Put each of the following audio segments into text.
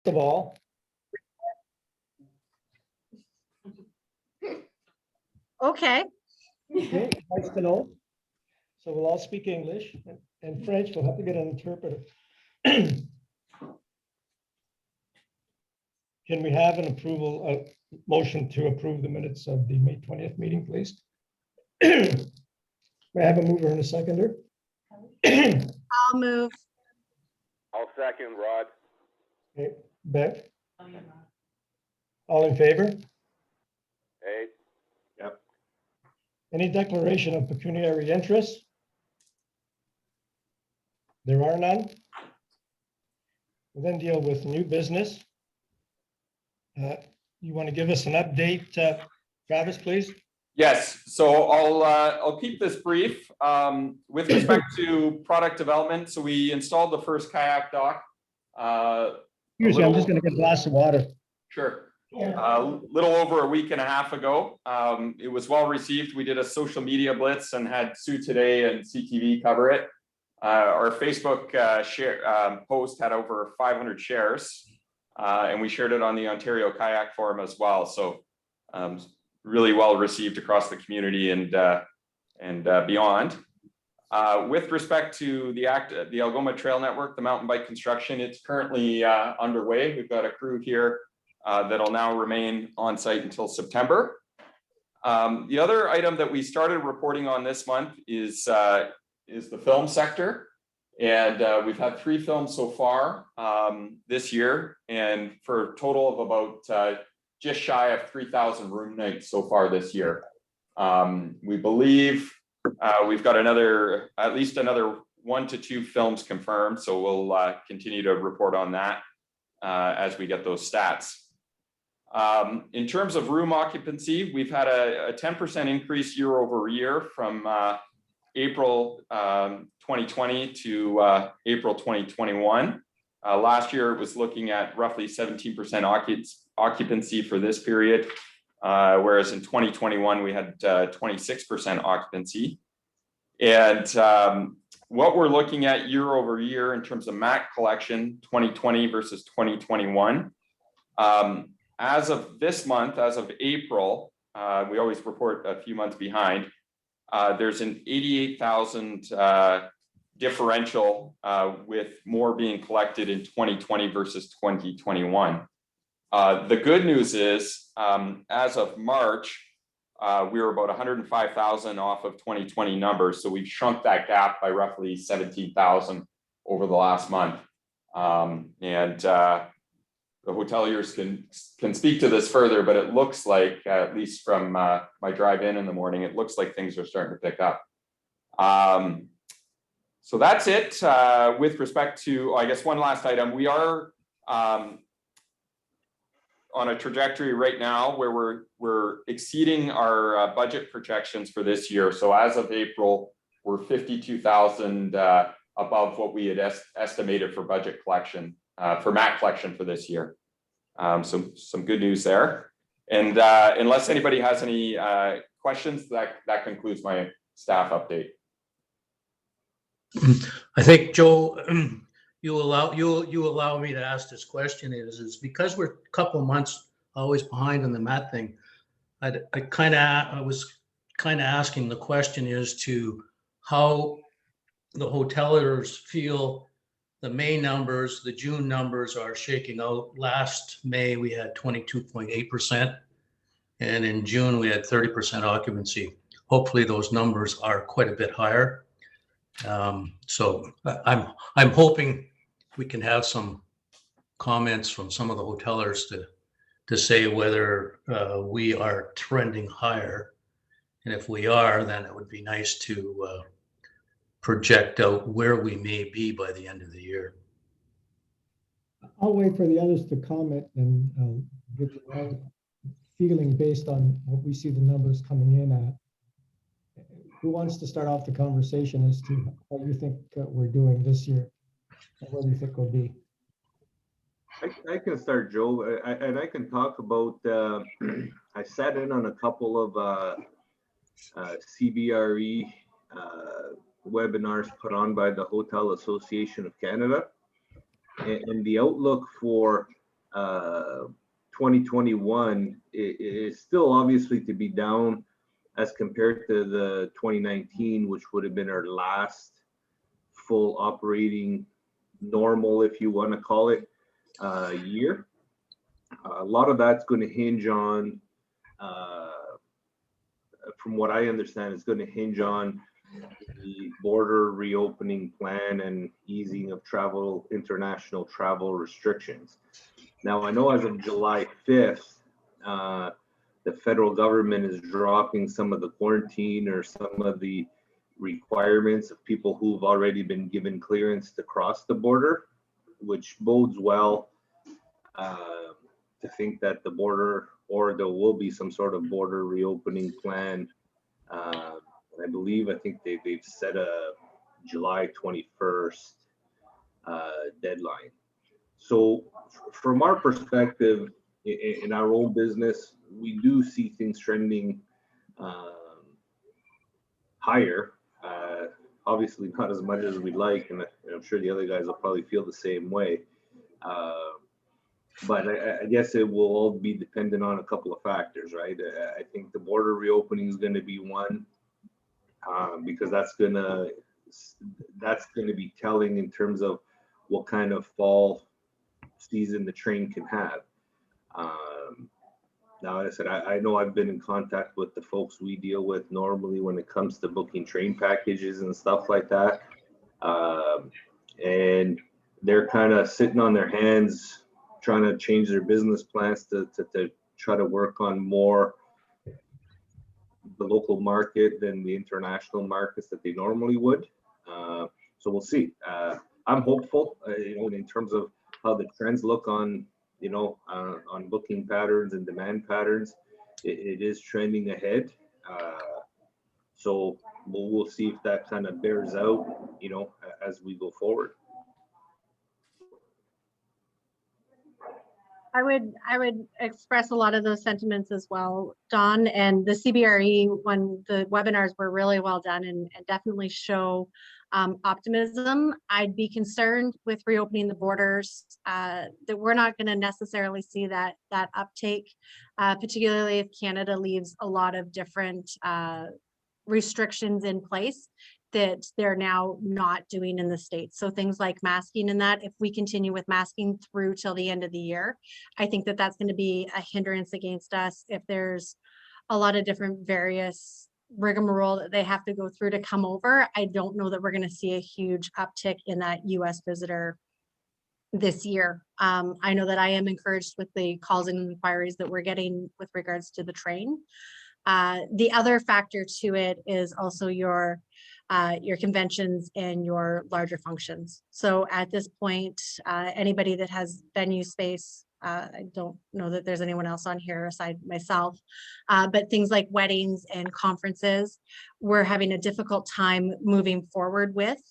of all, Okay, okay, nice to know. So we'll all speak English and French. We'll have to get an interpreter. Can we have an approval, motion to approve the minutes of the May 20th meeting, please? May I have a mover and a seconder? I'll move. I'll second, Rod. Okay, Bev? All in favor? Hey, Any declaration of pecuniary interest? There are none. We'll then deal with new business. You want to give us an update, Travis, please? Yes, so I'll keep this brief. With respect to product development, so we installed the first kayak dock. Excuse me, I'm just going to get a glass of water. Sure. A little over a week and a half ago. It was well received. We did a social media blitz and had Sault Ste and CTV cover it. Our Facebook post had over 500 shares, and we shared it on the Ontario Kayak Forum as well. So really well received across the community and beyond. With respect to the Algoma Trail Network, the mountain bike construction, it's currently underway. We've got a crew here that'll now remain on site until September. The other item that we started reporting on this month is the film sector. And we've had 3 films so far this year, and for a total of about just shy of 3,000 room nights so far this year. We believe we've got at least another 1 to 2 films confirmed, so we'll continue to report on that as we get those stats. In terms of room occupancy, we've had a 10% increase year over year from April 2020 to April 2021. Last year it was looking at roughly 17% occupancy for this period, whereas in 2021 we had 26% occupancy. And what we're looking at year over year in terms of MAC collection, 2020 versus 2021, as of this month, as of April, we always report a few months behind, there's an 88,000 differential with more being collected in 2020 versus 2021. The good news is, as of March, we were about 105,000 off of 2020 numbers. So we've shrunk that gap by roughly 17,000 over the last month. The hoteliers can speak to this further, but it looks like, at least from my drive in the morning, it looks like things are starting to pick up. So that's it with respect to, I guess, one last item. We are on a trajectory right now where we're exceeding our budget projections for this year. So as of April, we're 52,000 above what we had estimated for budget collection, for MAC collection for this year. So some good news there. And unless anybody has any questions, that concludes my staff update. I think, Joe, you allow me to ask this question is because we're a couple of months always behind on the MAT thing. I was kind of asking the question as to how the hoteliers feel the May numbers, the June numbers are shaking out. Last May, we had 22.8%. And in June, we had 30% occupancy. Hopefully those numbers are quite a bit higher. So I'm hoping we can have some comments from some of the hoteliers to say whether we are trending higher. And if we are, then it would be nice to project out where we may be by the end of the year. I'll wait for the others to comment and give you my feeling based on what we see the numbers coming in at. Who wants to start off the conversation as to how you think we're doing this year and where you think we'll be? I can start, Joe, and I can talk about, I sat in on a couple of CBRE webinars put on by the Hotel Association of Canada, and the outlook for 2021 is still obviously to be down as compared to the 2019, which would have been our last full operating normal, if you want to call it, year. A lot of that's going to hinge on, from what I understand, it's going to hinge on the border reopening plan and easing of travel, international travel restrictions. Now, I know as of July 5th, the federal government is dropping some of the quarantine or some of the requirements of people who've already been given clearance to cross the border, which bodes well to think that the border, or there will be some sort of border reopening plan. I think they've set a July 21st deadline. So from our perspective, in our own business, we do see things trending higher. Obviously not as much as we'd like, and I'm sure the other guys will probably feel the same way. But I guess it will all be dependent on a couple of factors, right? I think the border reopening is going to be one, because that's going to be telling in terms of what kind of fall season the train can have. Now, like I said, I know I've been in contact with the folks we deal with normally when it comes to booking train packages and stuff like that. And they're kind of sitting on their hands, trying to change their business plans to try to work on more the local market than the international markets that they normally would. So we'll see. I'm hopeful, in terms of how the trends look on, on booking patterns and demand patterns. It is trending ahead. So we'll see if that kind of bears out, as we go forward. I would express a lot of those sentiments as well, Don, and the CBRE the webinars were really well done and definitely show optimism. I'd be concerned with reopening the borders that we're not going to necessarily see that uptake, particularly if Canada leaves a lot of different restrictions in place that they're now not doing in the States. So things like masking and that, if we continue with masking through till the end of the year, I think that that's going to be a hindrance against us. If there's a lot of different various rigmarole that they have to go through to come over, I don't know that we're going to see a huge uptick in that US visitor this year. I know that I am encouraged with the calls and inquiries that we're getting with regards to the train. The other factor to it is also your conventions and your larger functions. So at this point, anybody that has venue space, I don't know that there's anyone else on here aside myself, but things like weddings and conferences, we're having a difficult time moving forward with,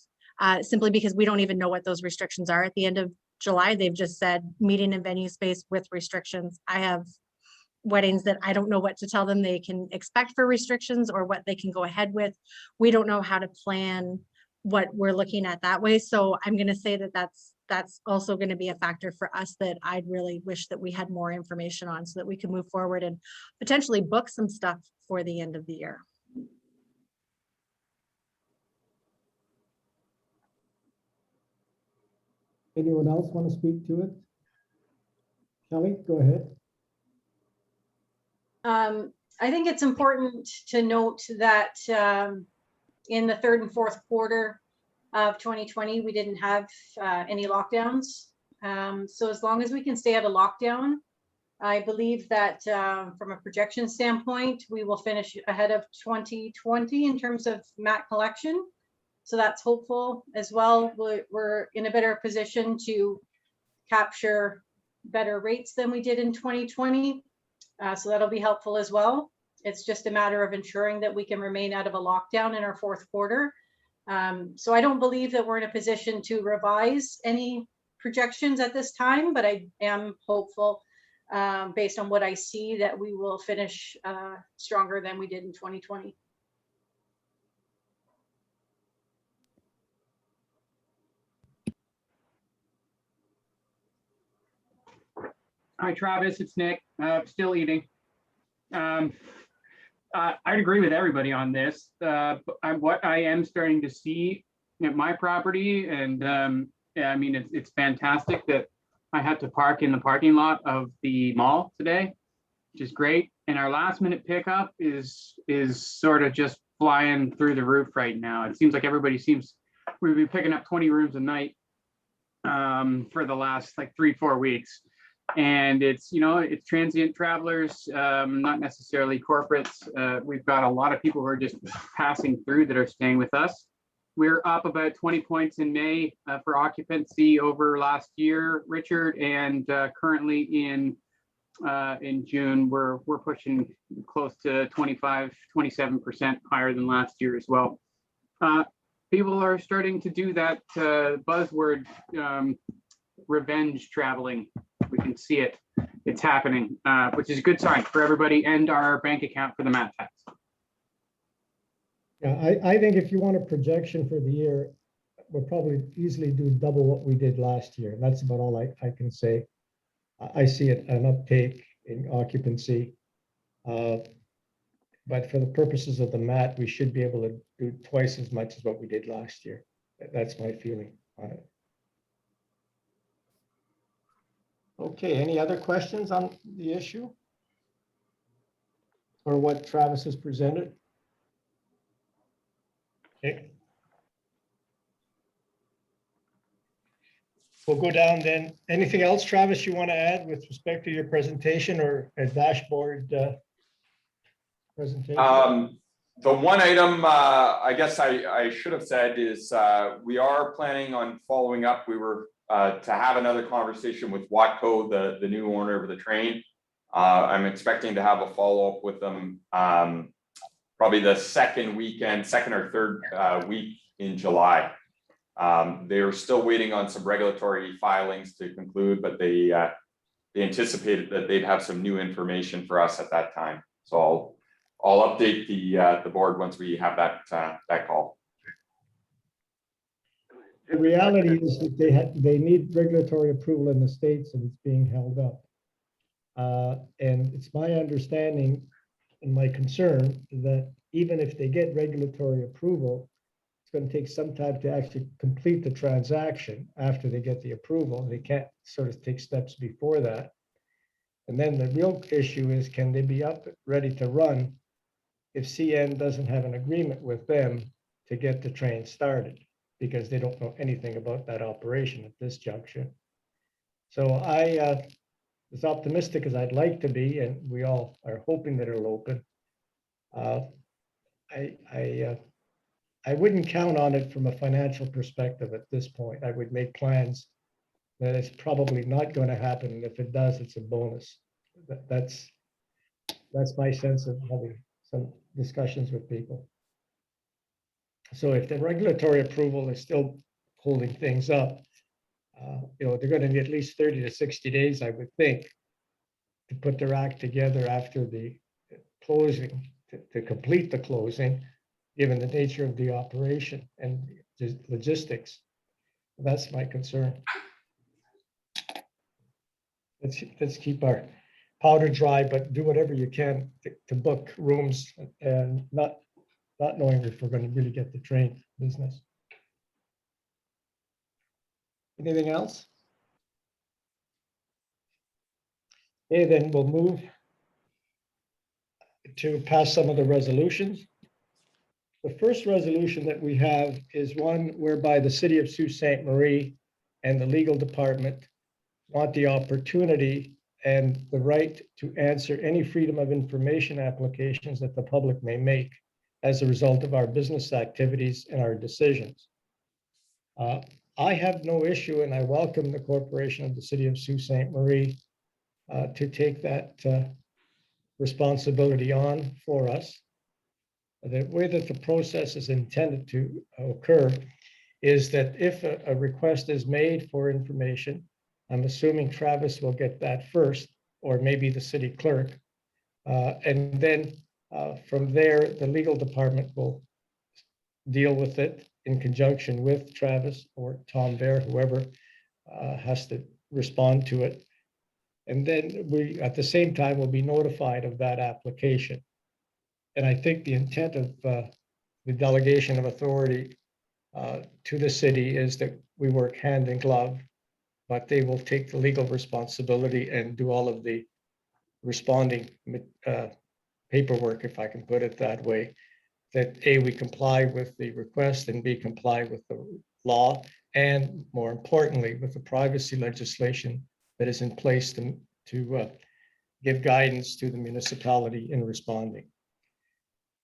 simply because we don't even know what those restrictions are. At the end of July, they've just said meeting in venue space with restrictions. I have weddings that I don't know what to tell them they can expect for restrictions or what they can go ahead with. We don't know how to plan what we're looking at that way. So I'm going to say that that's also going to be a factor for us that I'd really wish that we had more information on so that we can move forward and potentially book some stuff for the end of the year. Anyone else want to speak to it? Kelly, go ahead. I think it's important to note that in the third and fourth quarter of 2020, we didn't have any lockdowns. So as long as we can stay out of lockdown, I believe that from a projection standpoint, we will finish ahead of 2020 in terms of mat collection. So that's hopeful as well. We're in a better position to capture better rates than we did in 2020. So that'll be helpful as well. It's just a matter of ensuring that we can remain out of a lockdown in our fourth quarter. So I don't believe that we're in a position to revise any projections at this time, but I am hopeful based on what I see that we will finish stronger than we did in 2020. Hi, Travis. It's Nick. Still eating. I'd agree with everybody on this. What I am starting to see at my property, and yeah, I mean, it's fantastic that I had to park in the parking lot of the mall today, which is great. And our last minute pickup is sort of just flying through the roof right now. It seems like we've been picking up 20 rooms a night for the last like 3-4 weeks. And it's transient travelers, not necessarily corporates. We've got a lot of people who are just passing through that are staying with us. We're up about 20 points in May for occupancy over last year, Richard, and currently in June, we're pushing close to 25-27% higher than last year as well. People are starting to do that buzzword revenge traveling. We can see it. It's happening, which is a good sign for everybody and our bank account for the mat tax. Yeah, I think if you want a projection for the year, we'll probably easily do double what we did last year. That's about all I can say. I see an uptake in occupancy. But for the purposes of the mat, we should be able to do twice as much as what we did last year. That's my feeling on it. Okay, any other questions on the issue? Or what Travis has presented? Okay. We'll go down then. Anything else, Travis, you want to add with respect to your presentation or a dashboard presentation? The one item I guess I should have said is we are planning on following up. We were to have another conversation with Watco, the new owner of the train. I'm expecting to have a follow-up with them probably the second or third week in July. They're still waiting on some regulatory filings to conclude, but they anticipated that they'd have some new information for us at that time. So I'll update the board once we have that call. The reality is that they need regulatory approval in the States and it's being held up. And it's my understanding and my concern that even if they get regulatory approval, it's going to take some time to actually complete the transaction after they get the approval. They can't sort of take steps before that. And then the real issue is, can they be up ready to run if CN doesn't have an agreement with them to get the train started? Because they don't know anything about that operation at this juncture. So I, as optimistic as I'd like to be, and we all are hoping that it'll open, I wouldn't count on it from a financial perspective at this point. I would make plans that it's probably not going to happen, and if it does, it's a bonus. That's my sense of having some discussions with people. So if the regulatory approval is still holding things up, they're going to need at least 30 to 60 days, I would think, to put their act together after the closing, to complete the closing, given the nature of the operation and the logistics. That's my concern. Let's keep our powder dry, but do whatever you can to book rooms and not knowing if we're going to really get the train business. Anything else? Okay, then we'll move to pass some of the resolutions. The first resolution that we have is one whereby the City of Sault Ste. Marie and the legal department want the opportunity and the right to answer any freedom of information applications that the public may make as a result of our business activities and our decisions. I have no issue, and I welcome the corporation of the City of Sault Ste. Marie to take that responsibility on for us. The way that the process is intended to occur is that if a request is made for information, I'm assuming Travis will get that first, or maybe the city clerk. And then from there, the legal department will deal with it in conjunction with Travis or Tom Bear, whoever has to respond to it. And then we, at the same time, will be notified of that application. And I think the intent of the delegation of authority to the city is that we work hand in glove, but they will take the legal responsibility and do all of the responding paperwork, if I can put it that way, that A, we comply with the request, and B, comply with the law, and more importantly, with the privacy legislation that is in place to give guidance to the municipality in responding.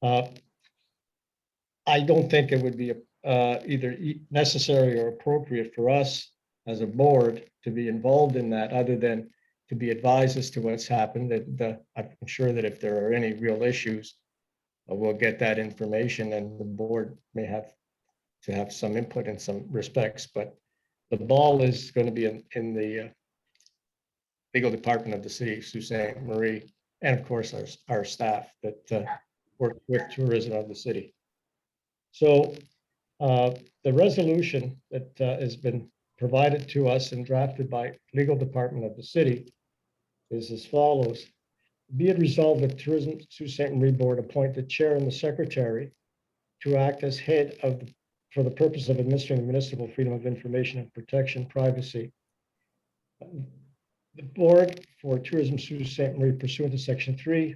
I don't think it would be either necessary or appropriate for us as a board to be involved in that, other than to be advised as to what's happened. That I'm sure that if there are any real issues, we'll get that information, and the board may have to have some input in some respects. But the ball is going to be in the legal department of the city of Sault Ste. Marie, and of course our staff that work with tourism of the city. So the resolution that has been provided to us and drafted by legal department of the city is as follows. Be it resolved that Tourism Sault Ste. Marie Board appoint the chair and the secretary to act as head of for the purpose of administering the municipal freedom of information and protection privacy. The board for Tourism Sault Ste. Marie pursuant to section 3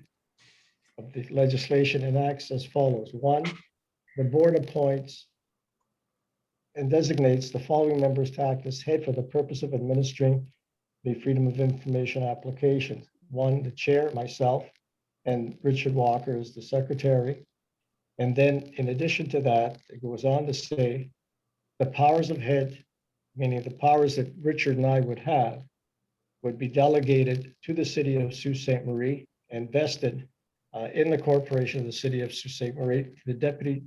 of the legislation enacts as follows. 1, the board appoints and designates the following members to act as head for the purpose of administering the freedom of information applications. 1, the chair, myself, and Richard Walker is the secretary. And then in addition to that, it goes on to say the powers of head, meaning the powers that Richard and I would have, would be delegated to the city of Sault Ste. Marie and vested in the corporation of the city of Sault Ste. Marie, the deputy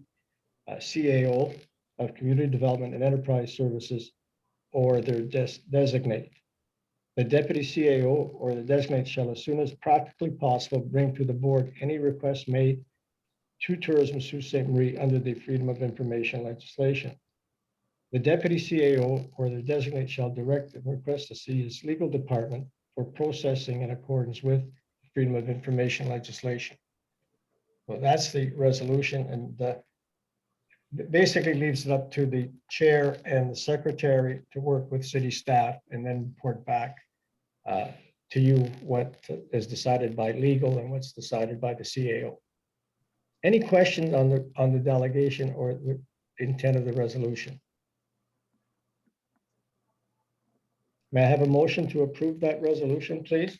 CAO of Community Development and Enterprise Services, or their designate. The deputy CAO or the designate shall, as soon as practically possible, bring to the board any request made to Tourism Sault Ste. Marie under the Freedom of Information legislation. The deputy CAO or the designate shall direct the request to city's legal department for processing in accordance with Freedom of Information legislation. So that's the resolution, and basically leaves it up to the chair and the secretary to work with city staff and then report back to you what is decided by legal and what's decided by the CAO. Any questions on the delegation or the intent of the resolution? May I have a motion to approve that resolution, please?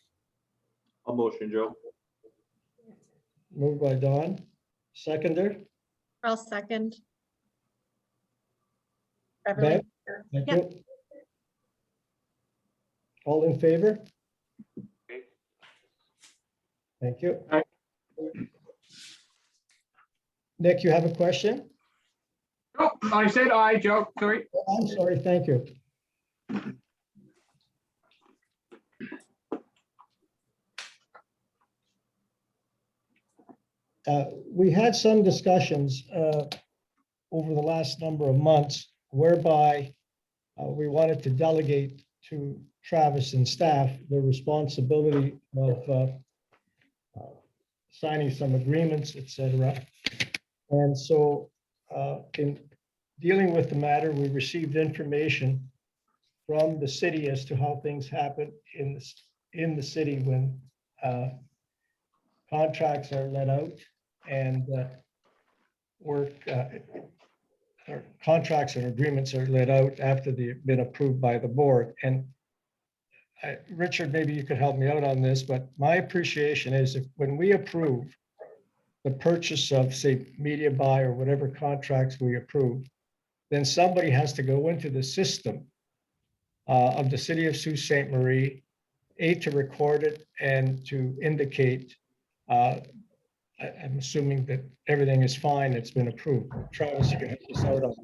I'll motion, Joe. Moved by Don. Seconder? I'll second. Bev? Beverly? Thank Yep. you. All in favor? Thank you. Aye. Nick, you have a question? Oh, I said aye, Joe, sorry. I'm sorry, thank you. We had some discussions over the last number of months whereby we wanted to delegate to Travis and staff the responsibility of signing some agreements, et cetera. And so in dealing with the matter, we received information from the city as to how things happen in the city when contracts are let out and work or contracts and agreements are let out after they've been approved by the board. And Richard, maybe you could help me out on this, but my appreciation is if when we approve the purchase of, say, media buy or whatever contracts we approve, then somebody has to go into the system of the city of Sault Ste. Marie, to record it and to indicate, I'm assuming that everything is fine, it's been approved. Travis, you can help us out on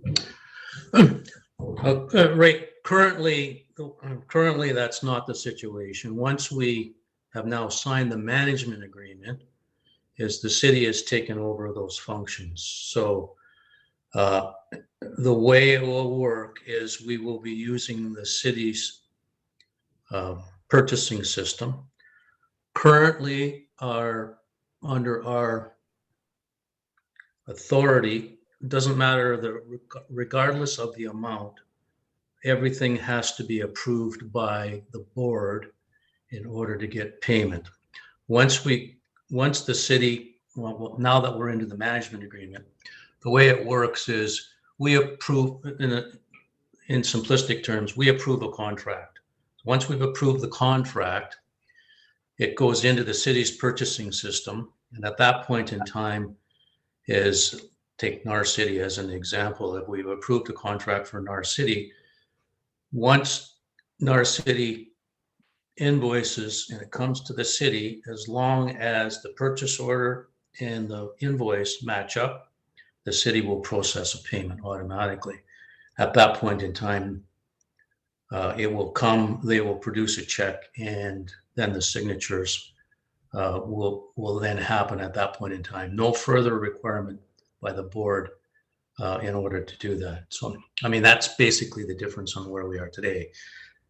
that. Right, currently that's not the situation. Once we have now signed the management agreement, is the city has taken over those functions. So the way it will work is we will be using the city's purchasing system. Currently, under our authority, it doesn't matter regardless of the amount, everything has to be approved by the board in order to get payment. Once the city, well, now that we're into the management agreement, the way it works is we approve, in simplistic terms, we approve a contract. Once we've approved the contract, it goes into the city's purchasing system. And at that point in time take NAR City as an example. If we've approved a contract for NAR City, once NAR City invoices and it comes to the city, as long as the purchase order and the invoice match up, the city will process a payment automatically. At that point in time, it will come, they will produce a check, and then the signatures will then happen at that point in time. No further requirement by the board in order to do that. So, I mean, that's basically the difference on where we are today.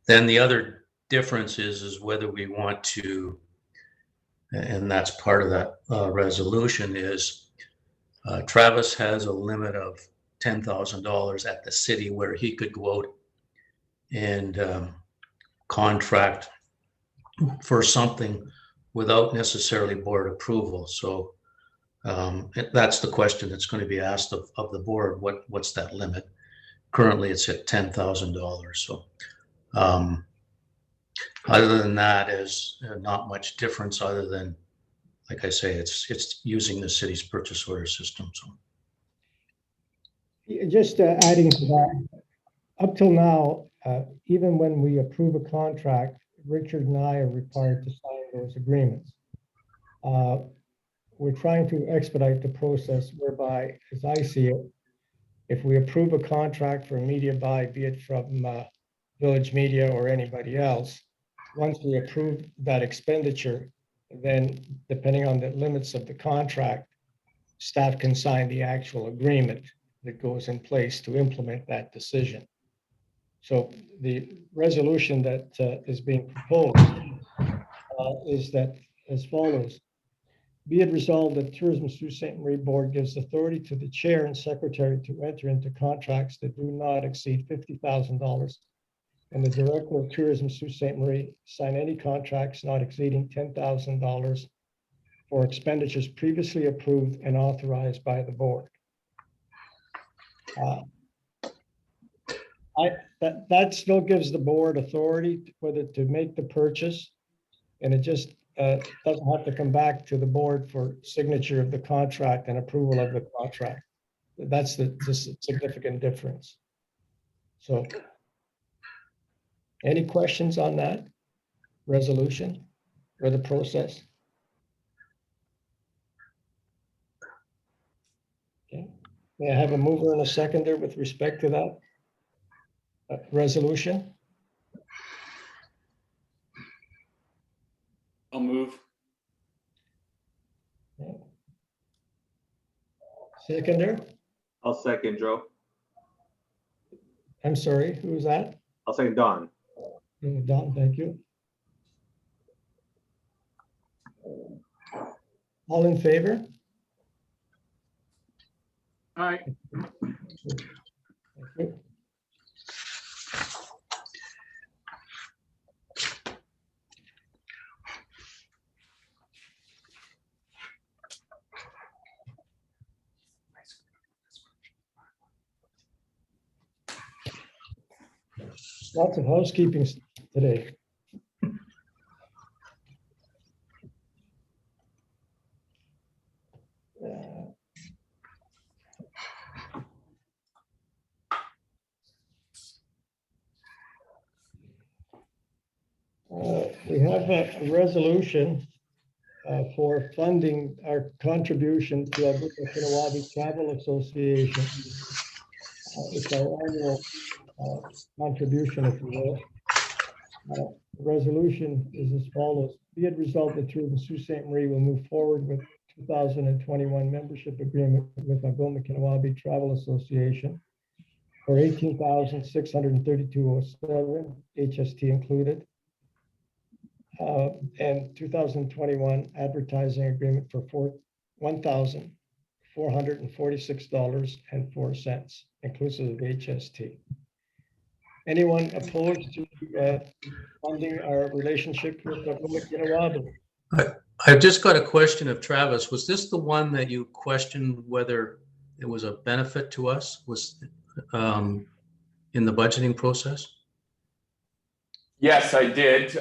Then the other difference is whether we want to, and that's part of that resolution, is Travis has a limit of $10,000 at the city where he could go out and contract for something without necessarily board approval. So that's the question that's going to be asked of the board. What's that limit? Currently, it's at $10,000. So other than that, is not much difference other than, like I say, it's using the city's purchase order system. So Just adding to that, up till now, even when we approve a contract, Richard and I are required to sign those agreements. We're trying to expedite the process whereby, as I see it, if we approve a contract for a media buy, be it from Village Media or anybody else, once we approve that expenditure, then depending on the limits of the contract, staff can sign the actual agreement that goes in place to implement that decision. So the resolution that is being proposed is that as follows. Be it resolved that Tourism Sault Ste. Marie Board gives authority to the chair and secretary to enter into contracts that do not exceed $50,000, and the director of Tourism Sault Ste. Marie sign any contracts not exceeding $10,000 for expenditures previously approved and authorized by the board. That still gives the board authority whether to make the purchase, and it just doesn't have to come back to the board for signature of the contract and approval of the contract. That's the significant difference. So, any questions on that resolution or the process? Okay. May I have a mover and a seconder with respect to that resolution? I'll move. Okay. Seconder? I'll second, Joe. I'm sorry, who was that? I'll second Don. Don, thank you. All in favor? All right. Thank you. Lots of housekeeping today. We have a resolution for funding our contribution to the Okinawabi Travel Association. It's our annual contribution, if you will. The resolution is as follows. Be it resolved that Tourism Sault Ste. Marie will move forward with 2021 membership agreement with Okinawabi Travel Association for $18,632.07, HST included. and 2021 advertising agreement for $1,446.04, inclusive of HST. Anyone opposed to funding our relationship with the Okinawa? I've just got a question of Travis. Was this the one that you questioned whether it was a benefit to us? Was in the budgeting process? Yes, I did,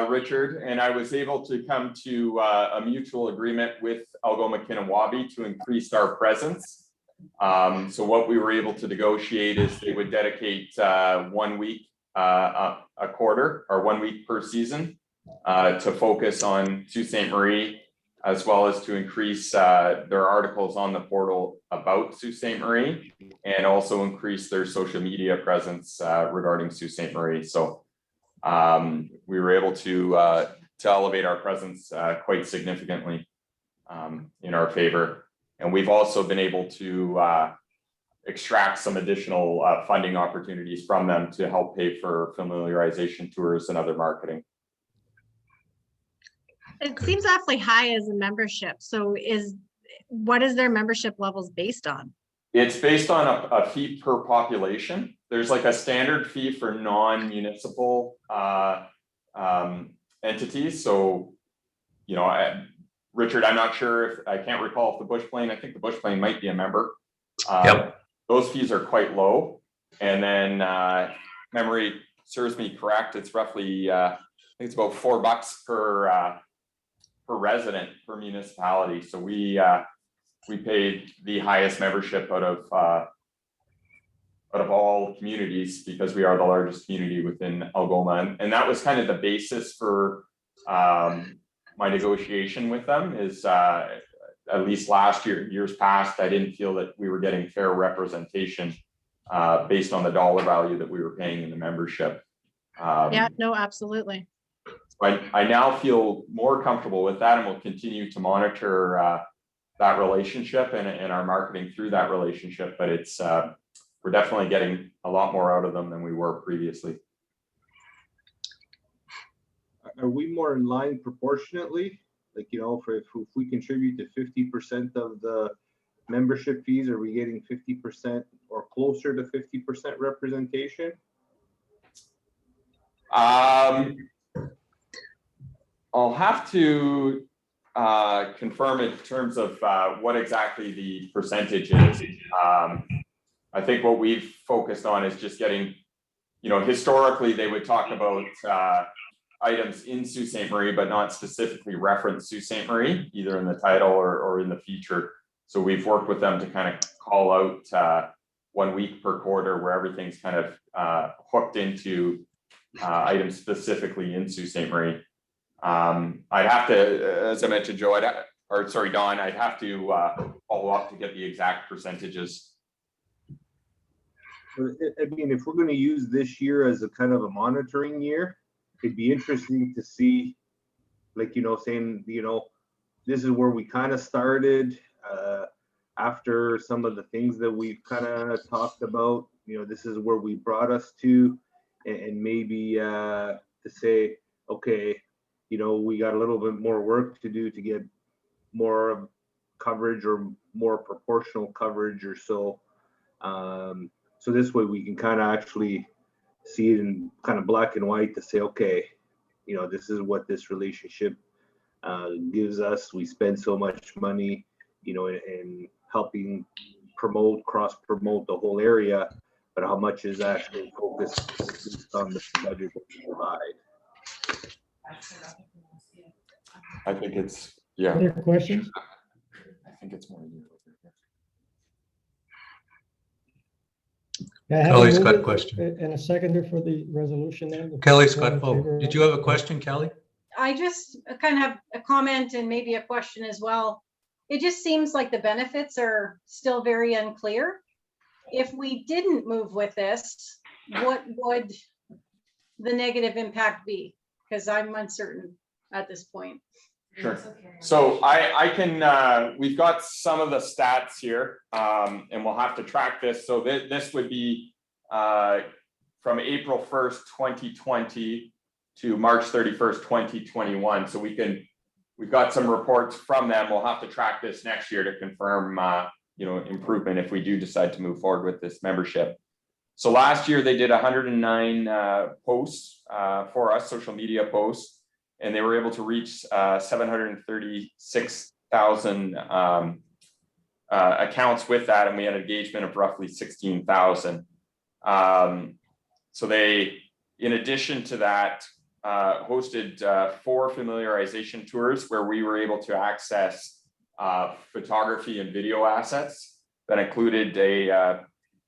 Richard, and I was able to come to a mutual agreement with Algoma Kinawabi to increase our presence. So what we were able to negotiate is they would dedicate 1 week a quarter or 1 week per season to focus on Sault Ste. Marie, as well as to increase their articles on the portal about Sault Ste. Marie, and also increase their social media presence regarding Sault Ste. Marie. So we were able to elevate our presence quite significantly in our favor. And we've also been able to extract some additional funding opportunities from them to help pay for familiarization tours and other marketing. It seems awfully high as a membership. So what is their membership levels based on? It's based on a fee per population. There's like a standard fee for non-municipal entities. So, you know, Richard, I'm not sure if, I can't recall if the Bush Plane, I think the Bush Plane might be a member. Yep. Those fees are quite low. And then memory serves me correct, it's roughly, I think it's about $4 per resident per municipality. So we paid the highest membership out of all communities because we are the largest community within Algoma, and that was kind of the basis for my negotiation with them. Is at least last year, years past, I didn't feel that we were getting fair representation based on the dollar value that we were paying in the membership. Yeah, no, absolutely. I now feel more comfortable with that, and we'll continue to monitor that relationship and our marketing through that relationship. But it's we're definitely getting a lot more out of them than we were previously. Are we more in line proportionately? Like, you know, if we contribute to 50% of the membership fees, are we getting 50% or closer to 50% representation? I'll have to confirm in terms of what exactly the percentage is. I think what we've focused on is just getting, you know, historically they would talk about items in Sault Ste. Marie, but not specifically reference Sault Ste. Marie, either in the title or in the feature. So we've worked with them to kind of call out 1 week per quarter where everything's kind of hooked into items specifically in Sault Ste. Marie. I'd have to, as I mentioned, Joe, Don, I'd have to follow up to get the exact percentages. I mean, if we're going to use this year as a kind of a monitoring year, it'd be interesting to see, like, you know, saying, you know, this is where we kind of started after some of the things that we've kind of talked about, you know, this is where we brought us to, and maybe to say, okay, you know, we got a little bit more work to do to get more coverage or more proportional coverage or so. So this way we can kind of actually see it in kind of black and white to say, okay, you know, this is what this relationship gives us. We spend so much money, you know, in helping promote, cross-promote the whole area, but how much is actually focused on the budget that we provide? I think it's, yeah. Other questions? I think it's more you. Kelly's got a question. And a seconder for the resolution then? Kelly's got, oh, did you have a question, Kelly? I just kind of have a comment and maybe a question as well. It just seems like the benefits are still very unclear. If we didn't move with this, what would the negative impact be? Because I'm uncertain at this point. Sure. So I can, we've got some of the stats here, and we'll have to track this. So this would be from April 1st, 2020 to March 31st, 2021. So we've got some reports from them. We'll have to track this next year to confirm, improvement if we do decide to move forward with this membership. So last year they did 109 posts for us, social media posts, and they were able to reach 736,000 accounts with that, and we had an engagement of roughly 16,000. So they, in addition to that, hosted 4 familiarization tours where we were able to access photography and video assets that included a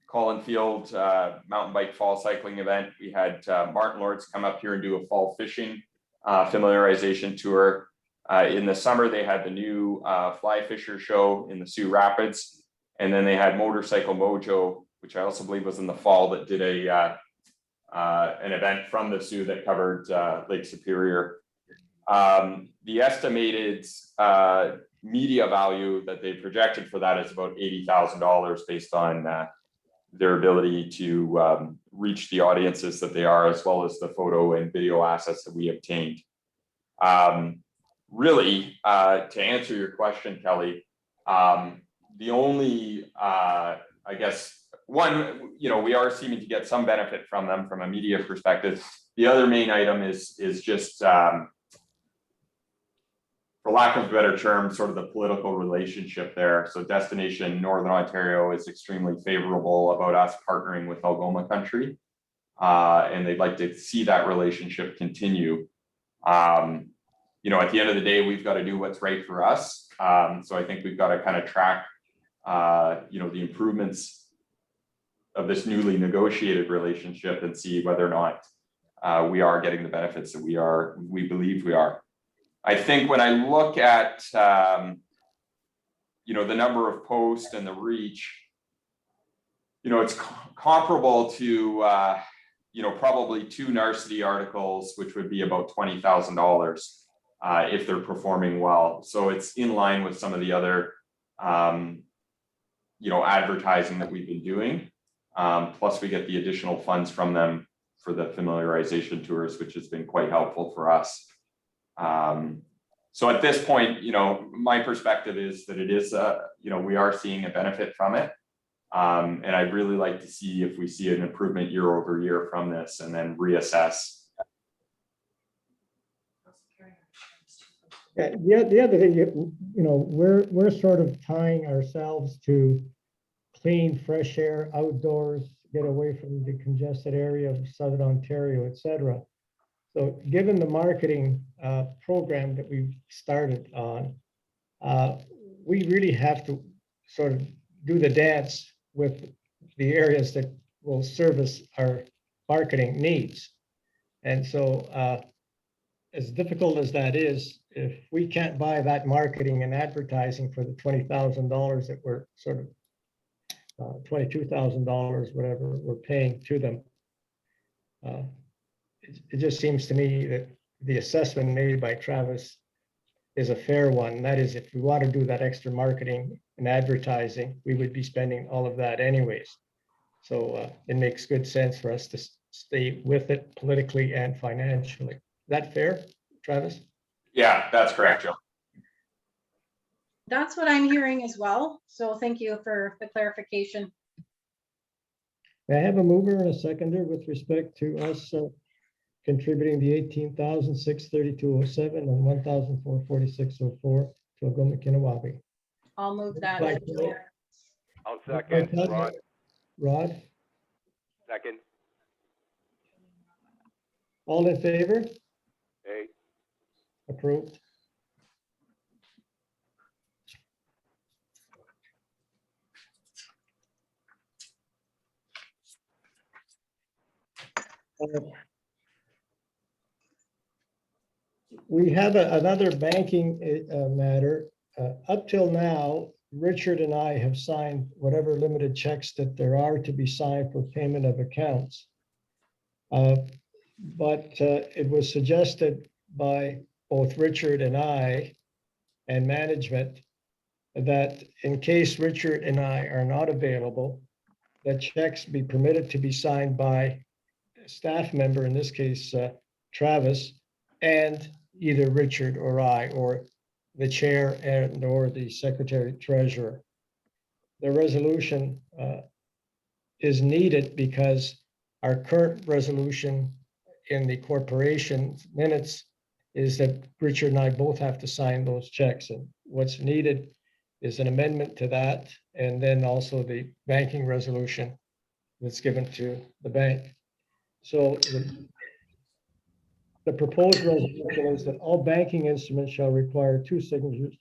Colin Field mountain bike fall cycling event. We had Martin Lords come up here and do a fall fishing familiarization tour. In the summer, they had the new Fly Fisher show in the Sioux Rapids. And then they had Motorcycle Mojo, which I also believe was in the fall, that did an event from the Sioux that covered Lake Superior. The estimated media value that they projected for that is about $80,000 based on their ability to reach the audiences that they are, as well as the photo and video assets that we obtained. Really, to answer your question, Kelly, the only, I guess, one, we are seeming to get some benefit from them from a media perspective. The other main item is just, for lack of a better term, sort of the political relationship there. So Destination Northern Ontario is extremely favorable about us partnering with Algoma Country, and they'd like to see that relationship continue. At the end of the day, we've got to do what's right for us. So I think we've got to kind of track, the improvements of this newly negotiated relationship and see whether or not we are getting the benefits that we believe we are. I think when I look at, the number of posts and the reach, it's comparable to, probably 2 Narcity articles, which would be about $20,000 if they're performing well. So it's in line with some of the other, advertising that we've been doing. Plus we get the additional funds from them for the familiarization tours, which has been quite helpful for us. So at this point, my perspective is that it is, we are seeing a benefit from it. And I'd really like to see if we see an improvement year over year from this and then reassess. Yeah, the other thing, we're sort of tying ourselves to clean, fresh air, outdoors, get away from the congested area of Southern Ontario, et cetera. So given the marketing program that we've started on, we really have to sort of do the dance with the areas that will service our marketing needs. And so as difficult as that is, if we can't buy that marketing and advertising for the $20,000 that we're sort of $22,000, whatever we're paying to them, it just seems to me that the assessment made by Travis is a fair one. That is, if we want to do that extra marketing and advertising, we would be spending all of that anyways. So it makes good sense for us to stay with it politically and financially. Is that fair, Travis? Yeah, that's correct, Joe. That's what I'm hearing as well. So thank you for the clarification. May I have a mover and a seconder with respect to us contributing the $18,632.07 and $1,446.04 to Algoma Kinawabi? I'll move that. Right. I'll second. Rod, Rod, second. all in favor? Hey, Approved. We have another banking matter. Up till now, Richard and I have signed whatever limited checks that there are to be signed for payment of accounts. But it was suggested by both Richard and I and management that in case Richard and I are not available, that checks be permitted to be signed by a staff member, in this case, Travis, and either Richard or I, or the chair and or the secretary treasurer. The resolution is needed because our current resolution in the corporation minutes is that Richard and I both have to sign those checks. And what's needed is an amendment to that, and then also the banking resolution that's given to the bank. So the proposed resolution is that all banking instruments shall require 2 signatures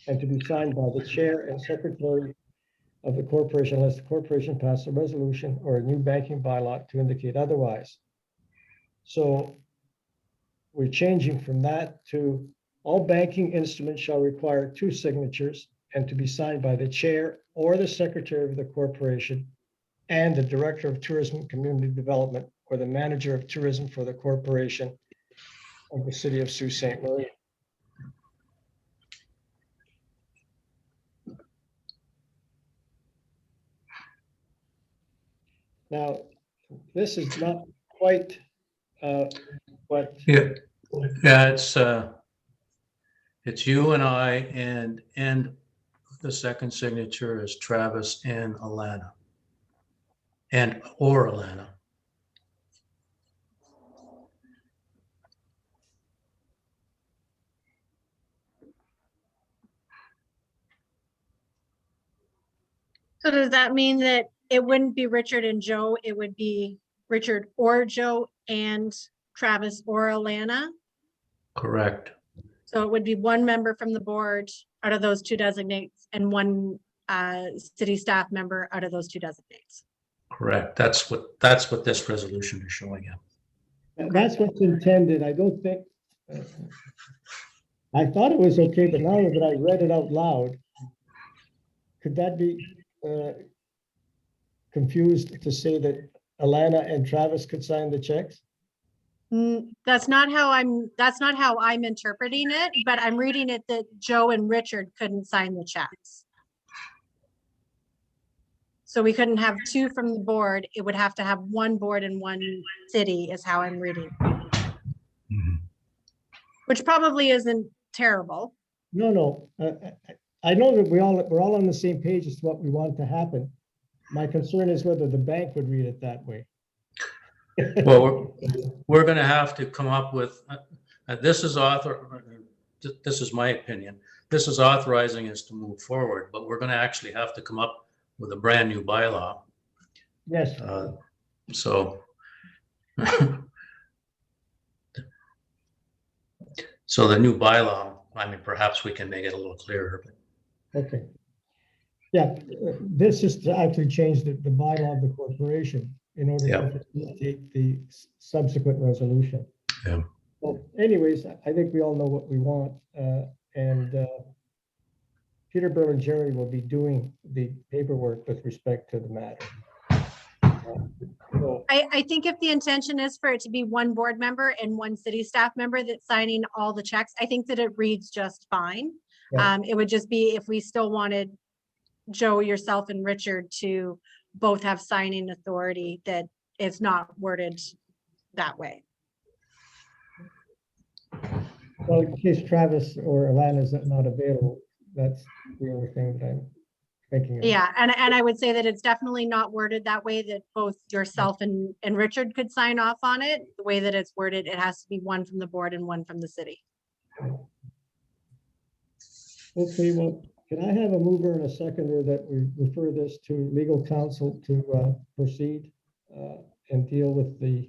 and to be signed by the chair and secretary of the corporation unless the corporation passes a resolution or a new banking bylaw to indicate otherwise. So we're changing from that to all banking instruments shall require 2 signatures and to be signed by the chair or the secretary of the corporation and the director of tourism and community development or the manager of tourism for the corporation of the city of Sault Ste. Marie. Now, this is not quite what. Yeah, it's you and I, and the second signature is Travis and Alana. Or Alana. So does that mean that it wouldn't be Richard and Joe, it would be Richard or Joe and Travis or Alana? Correct. So it would be 1 member from the board out of those 2 designates and 1 city staff member out of those 2 designates. Correct. That's what this resolution is showing you. That's what's intended. I don't think, I thought it was okay, but now that I read it out loud, could that be confused to say that Alana and Travis could sign the checks? That's not how I'm interpreting it, but I'm reading it that Joe and Richard couldn't sign the checks. So we couldn't have 2 from the board. It would have to have 1 board and 1 city is how I'm reading. Which probably isn't terrible. No. I know that we're all on the same page as to what we want to happen. My concern is whether the bank would read it that way. Well, we're going to have to come up with, this is my opinion. This is authorizing us to move forward, but we're going to actually have to come up with a brand new bylaw. Yes. So the new bylaw, I mean, perhaps we can make it a little clearer. But. Okay. Yeah, this is to actually change the bylaw of the corporation in order to facilitate the subsequent resolution. Yeah. Well, anyways, I think we all know what we want, and Peter Berlingeri will be doing the paperwork with respect to the matter. I think if the intention is for it to be 1 board member and 1 city staff member that's signing all the checks, I think that it reads just fine. Yeah. It would just be if we still wanted Joe, yourself, and Richard to both have signing authority, that it's not worded that way. Well, in case Travis or Alana is not available, that's the only thing that I'm thinking of. Yeah, and I would say that it's definitely not worded that way, that both yourself and Richard could sign off on it. The way that it's worded, it has to be 1 from the board and 1 from the city. Okay, well, can I have a mover and a seconder that we refer this to legal counsel to proceed and deal with the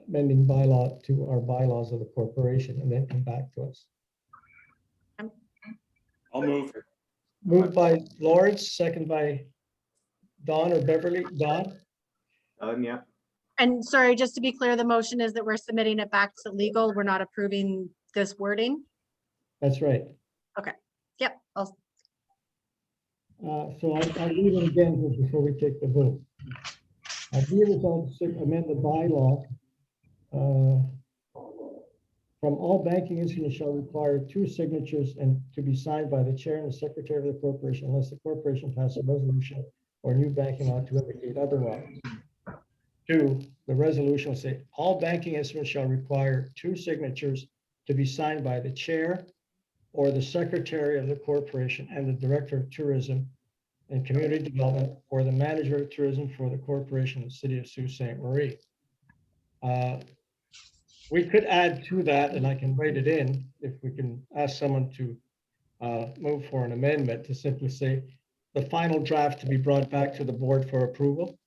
amending bylaw to our bylaws of the corporation and then come back to us? I'll move. Moved by Lawrence, second by Don or Beverly. Don? Yeah. And sorry, just to be clear, the motion is that we're submitting it back to legal. We're not approving this wording. That's right. Yep. So I'll read it again here before we take the vote. Be resolved to amend the bylaw from all banking instruments shall require 2 signatures and to be signed by the chair and the secretary of the corporation unless the corporation passes a resolution or new banking law to indicate otherwise. 2, the resolution will say, all banking instruments shall require 2 signatures to be signed by the chair or the secretary of the corporation and the director of tourism and community development or the manager of tourism for the corporation of the city of Sault Ste. Marie. We could add to that, and I can write it in, if we can ask someone to move for an amendment to simply say the final draft to be brought back to the board for approval.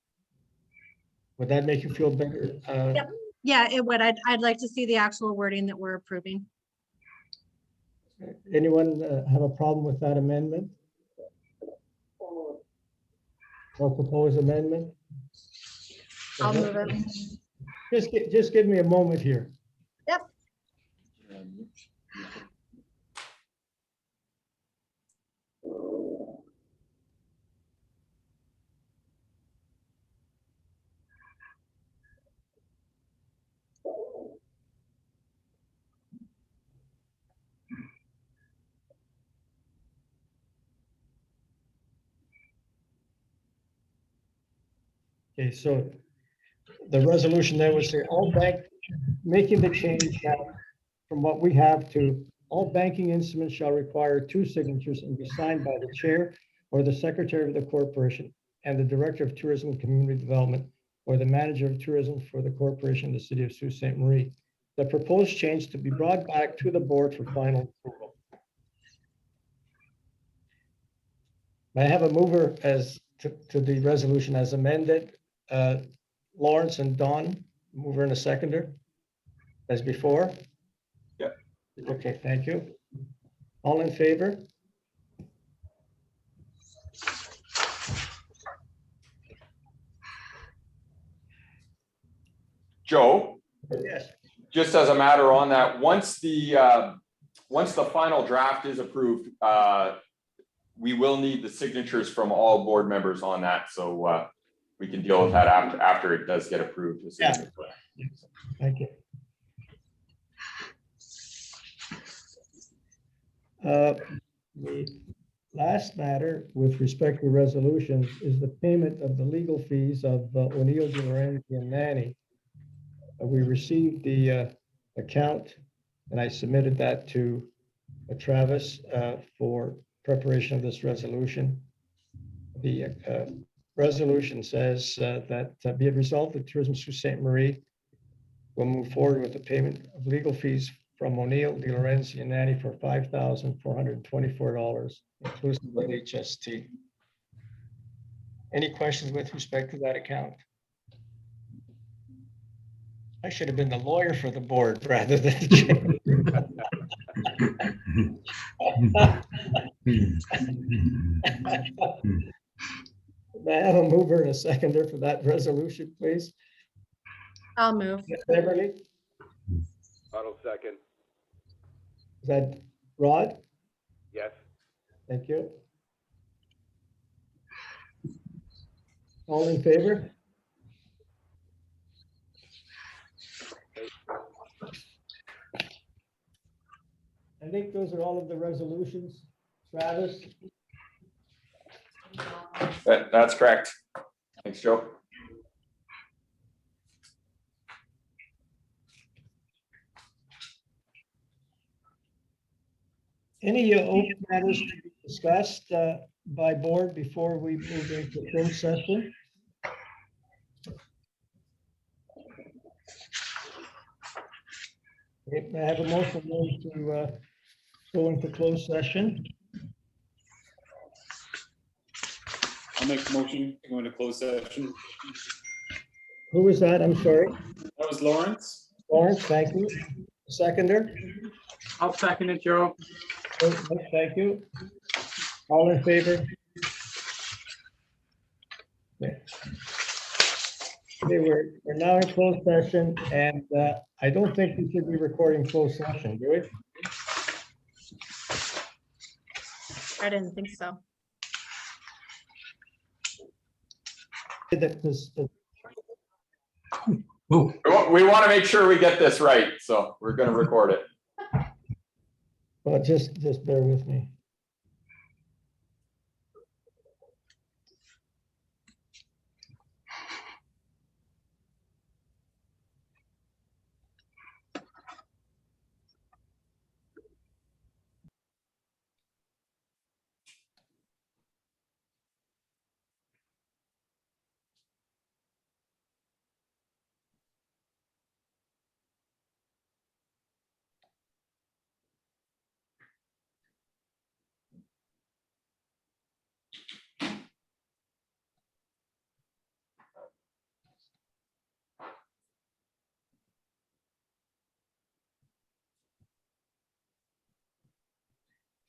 Would that make you feel better? Yep. Yeah, it would. I'd like to see the actual wording that we're approving. Anyone have a problem with that amendment? Or proposed amendment? I'll move it. Just give me a moment here. Yep. Okay, so the resolution there would say all bank, making the change now from what we have to all banking instruments shall require 2 signatures and be signed by the chair or the secretary of the corporation and the director of tourism and community development or the manager of tourism for the corporation of the city of Sault Ste. Marie. The proposed change to be brought back to the board for final approval. May I have a mover as to the resolution as amended? Lawrence and Don, mover and a seconder, as before? Yep. Okay, thank you. All in favor? Joe, Yes. just as a matter on that, once the final draft is approved, we will need the signatures from all board members on that, so we can deal with that after it does get approved. Yeah. Thank you. The last matter with respect to resolutions is the payment of the legal fees of O'Neill, Lorenzi and Nanny. We received the account and I submitted that to Travis for preparation of this resolution. The resolution says that be it resolved that Tourism Sault Ste. Marie will move forward with the payment of legal fees from O'Neill, De Lorenzi and Nanny for $5,424, inclusive of HST. Any questions with respect to that account? I should have been the lawyer for the board rather than the chair. May I have a mover and a seconder for that resolution, please? I'll move. Beverly, I'll second. is that Rod? Yes. Thank you. All in favor? I think those are all of the resolutions. Travis? That's correct. Thanks, Joe. Any open matters to be discussed by board before we move into closed session? Okay, may I have a motion to go into closed session? I'll make a motion to go into closed session. Who was that? I'm sorry. That was Lawrence. Lawrence, thank you. Seconder? I'll second it, Joe. Thank you. All in favor? Okay. Okay, we're now in closed session, and I don't think we should be recording closed session, do we? I didn't think so. We want to make sure we get this right, so we're going to record it. Well, just bear with me.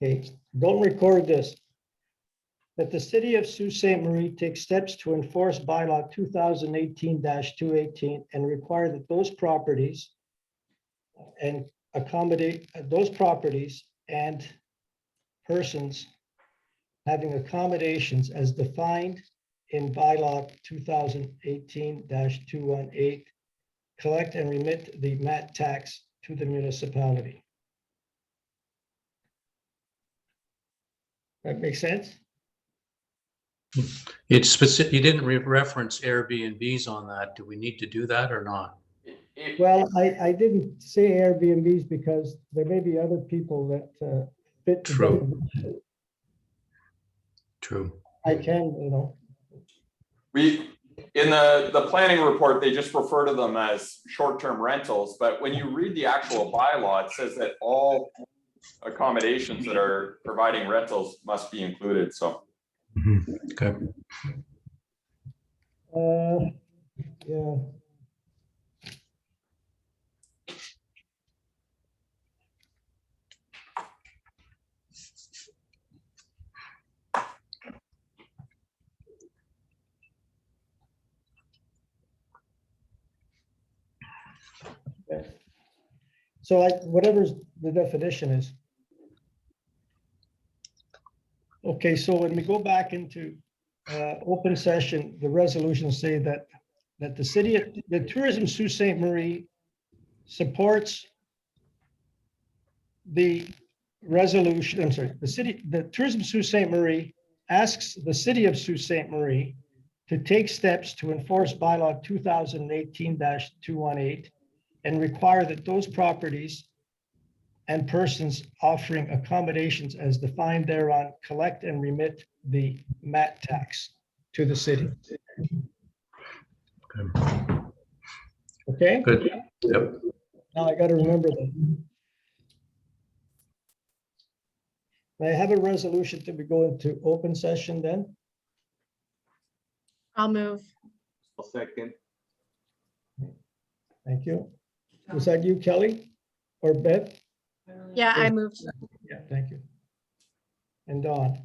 Okay, don't record this. That the city of Sault Ste. Marie takes steps to enforce bylaw 2018-218 and require that those properties and accommodate those properties and persons having accommodations as defined in bylaw 2018-218 collect and remit the MAT tax to the municipality. That makes sense? It's specific, you didn't reference Airbnbs on that. Do we need to do that or not? Well, I didn't say Airbnbs because there may be other people that fit the True. definition. True. I can, We, in the planning report, they just refer to them as short-term rentals, but when you read the actual bylaw, it says that all accommodations that are providing rentals must be included, so. Okay. yeah. Okay. So whatever the definition is. Okay, so when we go back into open session, the resolutions say that the Tourism Sault Ste. Marie supports the resolution, I'm sorry, the Tourism Sault Ste. Marie asks the city of Sault Ste. Marie to take steps to enforce bylaw 2018-218 and require that those properties and persons offering accommodations as defined thereon collect and remit the MAT tax to the city. Okay? Good. Yep. Now I got to remember that. May I have a resolution to be go into open session then? I'll move. I'll second. Thank you. Was that you, Kelly? Or Bev? Yeah, I moved. Yeah, thank you. And Dawn.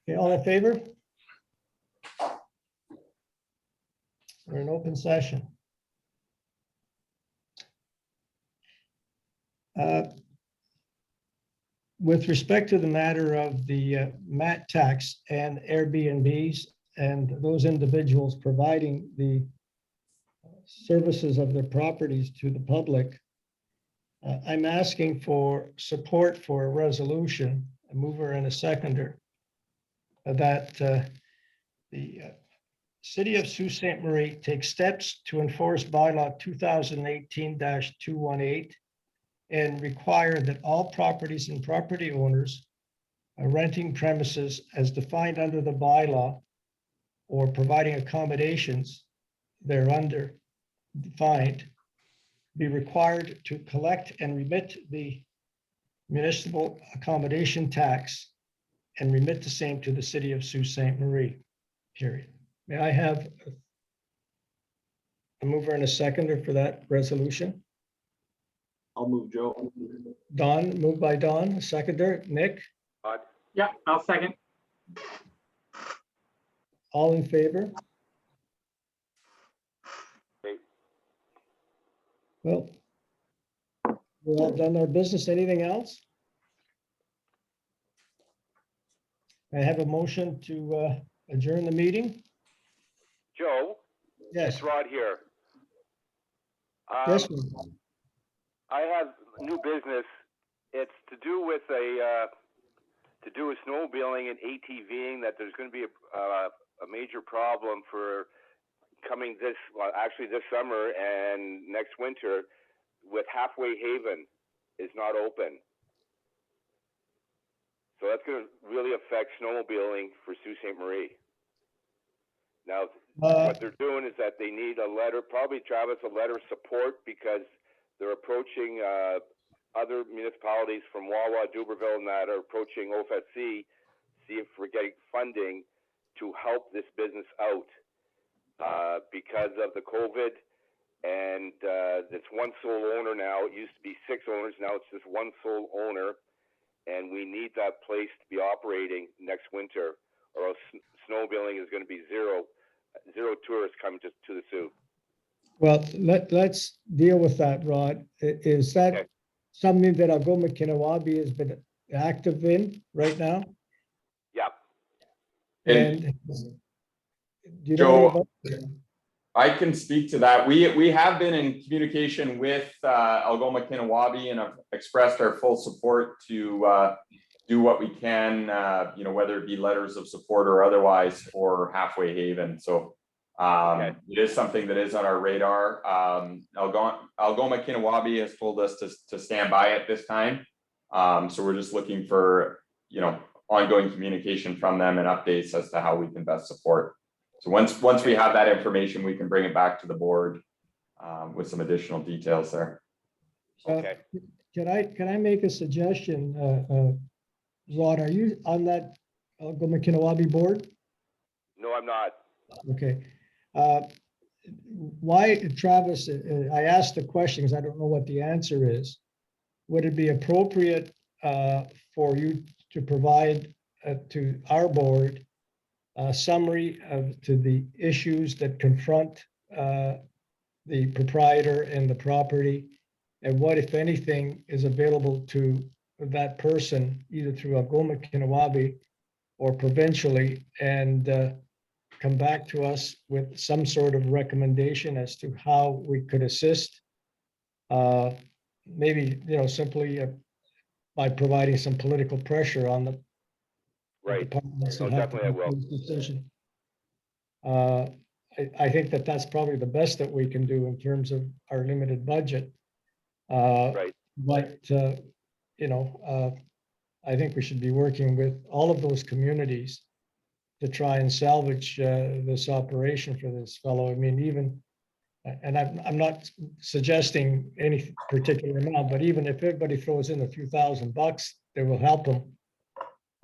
Okay, all in favor? We're in open session. With respect to the matter of the MAT tax and Airbnbs and those individuals providing the services of their properties to the public, I'm asking for support for a resolution, a mover and a seconder, that the City of Sault Ste. Marie takes steps to enforce bylaw 2018-218 and require that all properties and property owners renting premises as defined under the bylaw or providing accommodations thereunder defined be required to collect and remit the municipal accommodation tax and remit the same to the City of Sault Ste. Marie, period. May I have a mover and a seconder for that resolution? I'll move, Joe. Don, moved by Don, seconder, Nick, Yeah, I'll second. all in favor? Okay. Well, we're all done our business. Anything else? I have a motion to adjourn the meeting. Joe, Yes, it's Rod here. yes, I have new business. It's to do with a snowmobiling and ATVing, that there's going to be a major problem for coming this summer and next winter, with Halfway Haven is not open. So that's going to really affect snowmobiling for Sault Ste. Marie. Now, what they're doing is that they need a letter, probably Travis, a letter of support, because they're approaching other municipalities from Wawa, Duberville, and that are approaching OFSC, see if we're getting funding to help this business out because of the COVID. And it's one sole owner now. It used to be 6 owners. Now it's just one sole owner. and we need that place to be operating next winter, or else snowmobiling is going to be zero tourists coming to the Sault. Well, let's deal with that, Rod. Is that Okay. something that Algoma Kinawabi has been active in right now? Yeah. And do you know Joe, about? I can speak to that. We have been in communication with Algoma Kinawabi and have expressed our full support to do what we can, whether it be letters of support or otherwise for Halfway Haven. So it is something that is on our radar. Algoma Kinawabi has told us to stand by at this time. So we're just looking for, ongoing communication from them and updates as to how we can best support. So once we have that information, we can bring it back to the board with some additional details there. Okay. Can I make a suggestion? Rod, are you on that Algoma Kinawabi board? No, I'm not. Okay. Why, Travis, I asked the question because I don't know what the answer is. Would it be appropriate for you to provide to our board a summary to the issues that confront the proprietor and the property, and what, if anything, is available to that person, either through Algoma Kinawabi or provincially, and come back to us with some sort of recommendation as to how we could assist? Maybe, simply by providing some political pressure on the Right. departments No, that have to definitely I make will. this decision. I think that's probably the best that we can do in terms of our limited budget. Right. But, I think we should be working with all of those communities to try and salvage this operation for this fellow. I mean, even, and I'm not suggesting any particular amount, but even if everybody throws in a few $1,000 that will help them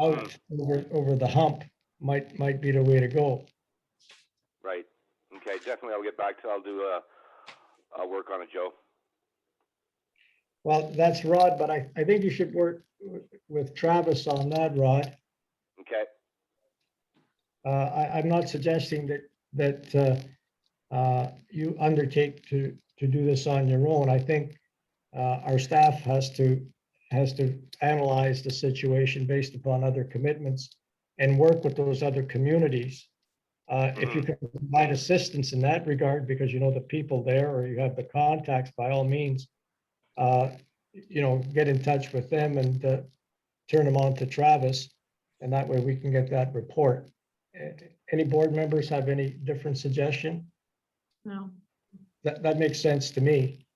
out over the hump, might be the way to go. Right. Okay. Definitely, I'll work on it, Joe. Well, that's Rod, but I think you should work with Travis on that, Rod. Okay. I'm not suggesting that you undertake to do this on your own. I think our staff has to analyze the situation based upon other commitments and work with those other communities. If you can provide assistance in that regard, because you know the people there or you have the contacts, by all means, get in touch with them and turn them on to Travis, and that way we can get that report. Any board members have any different suggestion? No. That makes sense to me.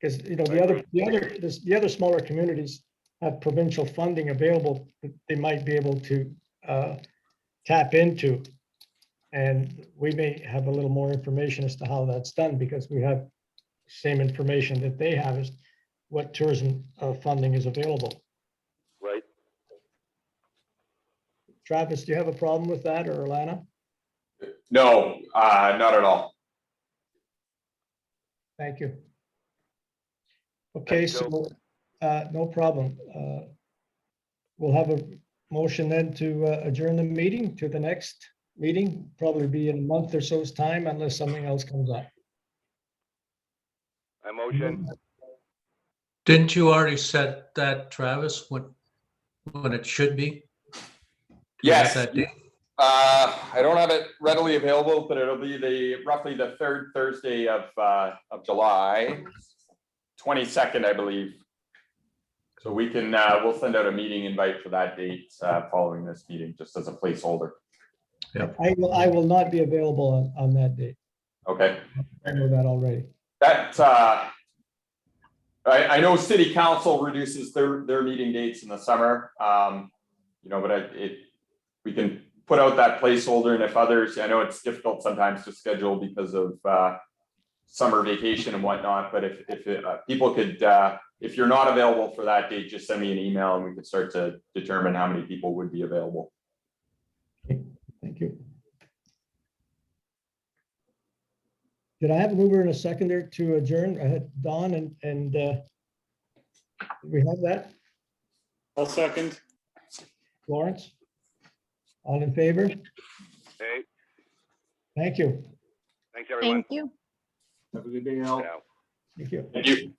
Because the other smaller communities have provincial funding available that they might be able to tap into. And we may have a little more information as to how that's done, because we have same information that they have as what tourism funding is available. Right. Travis, do you have a problem with that, or Alana? No, not at all. Thank you. Okay, Thanks, Joe. so no problem. We'll have a motion then to adjourn the meeting to the next meeting, probably be in a month or so's time, unless something else comes up. I motion. Didn't you already set that, Travis, when it should be? Yes. That date? I don't have it readily available, but it'll be roughly the third Thursday of July, 22nd, I believe. So we can we'll send out a meeting invite for that date following this meeting, just as a placeholder. Yeah. I will not be available on that date. Okay. I know that already. That I know City Council reduces their meeting dates in the summer, but we can put out that placeholder, and if others, I know it's difficult sometimes to schedule because of summer vacation and whatnot, but if people could, if you're not available for that date, just send me an email and we could start to determine how many people would be available. Okay, thank you. Did I have a mover and a seconder to adjourn? I had Don and we have that? I'll second. Lawrence? All in favor? Okay, Thank you. thanks, everyone. Thank you. Have a good day, Al. Now. Thank you. Thank you.